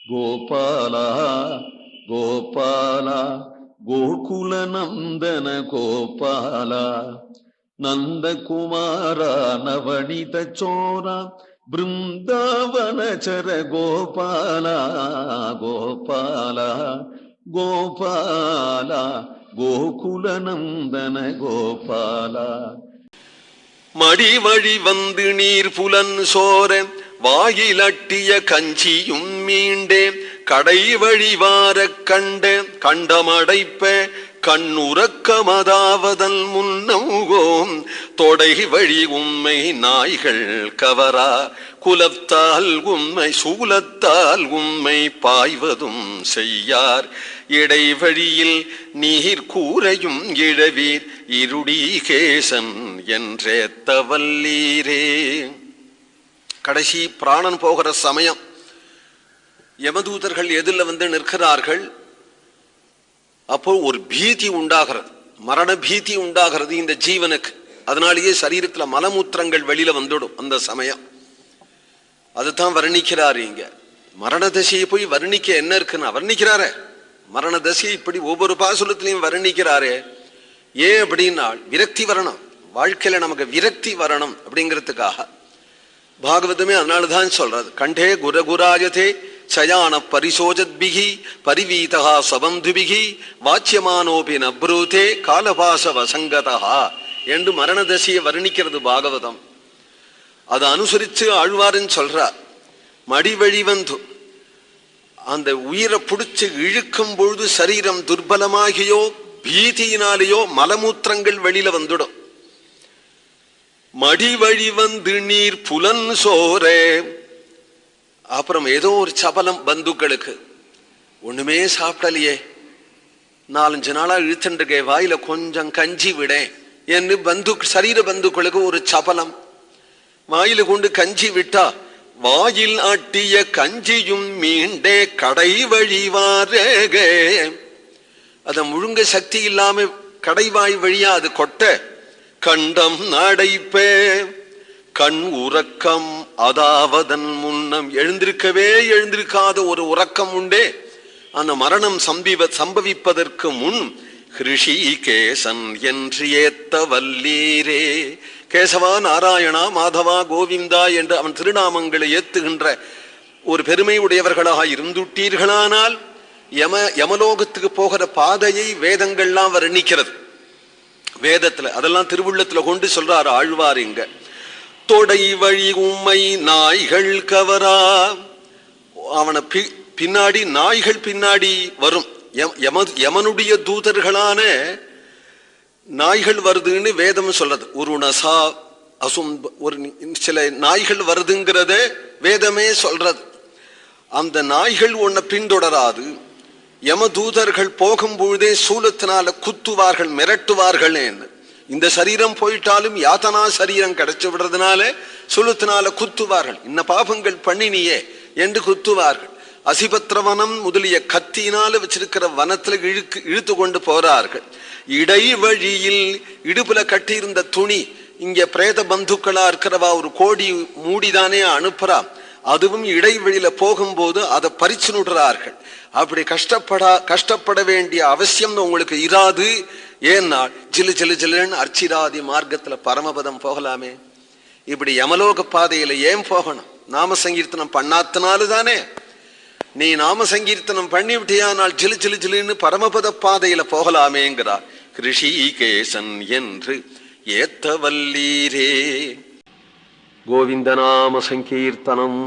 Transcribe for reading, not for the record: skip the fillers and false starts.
கோபால கோபால கோகுல நந்தன கோபால நந்தகுமார நவனித சோர பிருந்தாவனச்சர கோபால கோபால கோபால கோகுல நந்தன கோபால. மடி வழி வந்து நீர் புலன் சோர வாயிலட்டிய கஞ்சியும் மீண்டே கடை வழி வார கண்ட கண்டமடைப்ப கண்ணுறக்கமதாவதல் முன்னோம் தொடை வழி உம்மை நாய்கள் கவரா குலத்தால் உம்மை சூலத்தால் உம்மை பாய்வதும் செய்யார் இடைவழியில் நீர் கூரையும் இழவீர் இருடீகேசன் என்றேத்தவல்லீரே. கடைசி பிராணன் போகிற சமயம் யமதூதர்கள் எதில் வந்து நிற்கிறார்கள். அப்போ ஒரு பீதி உண்டாகிறது, மரண பீதி உண்டாகிறது இந்த ஜீவனுக்கு. அதனாலேயே சரீரத்துல மலமூத்திரங்கள் வெளியில வந்துடும் அந்த சமயம். அதுதான் வர்ணிக்கிறாரு இங்க. மரண தசையை போய் வர்ணிக்க என்ன இருக்குன்னு வர்ணிக்கிறாரே. மரண தசையை இப்படி ஒவ்வொரு பாசுரத்திலையும் வர்ணிக்கிறாரே. ஏன் அப்படின்னா விரக்தி வரணும், வாழ்க்கையில நமக்கு விரக்தி வரணும் அப்படிங்கிறதுக்காக. பாகவதமே அதனாலதான் சொல்றது, கண்டே குரகுராஜதே சயான பரிசோஜத்பிகி பரிவீதா சபந்துபிகி வாச்சியமானோபி நப்ரூதே காலபாச வசங்கதா என்று மரண தசையை வர்ணிக்கிறது பாகவதம். அதை அனுசரிச்சு ஆழ்வாருன்னு சொல்றார். மடி வழி வந்து அந்த உயிரை பிடிச்சு இழுக்கும் பொழுது சரீரம் துர்பலமாகியோ பீதியினாலேயோ மலமூத்திரங்கள் வெளியில வந்துடும். மடி வழி வந்து நீர் புலன் சோரே. அப்புறம் ஏதோ ஒரு சபலம் பந்துக்களுக்கு, ஒண்ணுமே சாப்பிடலையே, 4-5 நாளா இழுத்துருக்கே, வாயில கொஞ்சம் கஞ்சி விடேன் என்று சரீர பந்துக்களுக்கு ஒரு சபலம். வாயில கொண்டு கஞ்சி விட்டா வாயில் ஆட்டிய கஞ்சியும் மீண்டே கடை வழிவாரே. அத முழுங்க சக்தி இல்லாம கடைவாய் வழியா அது கொட்ட கண்டம் நடைப்பே கண் உறக்கம் அதாவதன் முன்னம் எழுந்திருக்காத ஒரு உறக்கம் உண்டே. அந்த மரணம் சம்பவிப்பதற்கு முன் ஹிருஷிகேசன் என்று ஏத்த வல்லீரே. கேசவா நாராயணா மாதவா கோவிந்தா என்று அவன் திருநாமங்களை ஏத்துகின்ற ஒரு பெருமை உடையவர்களாக இருந்துட்டீர்களானால் யமலோகத்துக்கு போகிற பாதையை வேதங்கள்லாம் வர்ணிக்கிறது. வேதத்துல அதெல்லாம் திருவுள்ளத்துல கொண்டு சொல்றாரு ஆழ்வார் இங்க. தொடை வழி உம்மை நாய்கள் கவரா. அவனை பின்னாடி நாய்கள் பின்னாடி வரும். யமனுடைய தூதர்களான நாய்கள் வருதுன்னு வேதம் சொல்றது. ஒரு நசா அசும் ஒரு சில நாய்கள் வருதுங்கிறத வேதமே சொல்றது. அந்த நாய்கள் உன்னை பின்தொடராது. யம தூதர்கள் போகும்பொழுதே சூலத்தினால குத்துவார்கள், மிரட்டுவார்கள். இந்த சரீரம் போயிட்டாலும் யாத்தனா சரீரம் கிடைச்சு விடுறதுனால சூலத்தினால குத்துவார்கள். இன்ன பாபங்கள் பண்ணினியே என்று குத்துவார்கள். அசிபத்திரவனம் முதலிய கத்தியினால வச்சிருக்கிற வனத்துல இழுத்து கொண்டு போறார்கள். இடைவழியில் இடுப்புல கட்டியிருந்த துணி, இங்க பிரேத பந்துக்களா இருக்கிறவா ஒரு கோடி மூடிதானே அனுப்புறா, அதுவும் இடைவெளியில போகும்போது அதை பறிச்சு நுடுறார்கள். அப்படி கஷ்டப்பட வேண்டிய அவசியம் உங்களுக்கு இராது. ஏன்னா ஜிலு ஜிலு ஜிலுன்னு அர்ச்சிராதி மார்க்கத்துல பரமபதம் போகலாமே. இப்படி யமலோக பாதையில ஏன் போகணும்? நாம சங்கீர்த்தனம் பண்ணாத்தனாலுதானே. நீ நாம சங்கீர்த்தனம் பண்ணிவிட்டியானால் ஜிலு ஜிலு ஜிலுன்னு பரமபத பாதையில போகலாமேங்கிறார். ஹிருஷிகேசன் என்று ஏத்தவல்லீரே. கோவிந்த நாம சங்கீர்த்தனம்.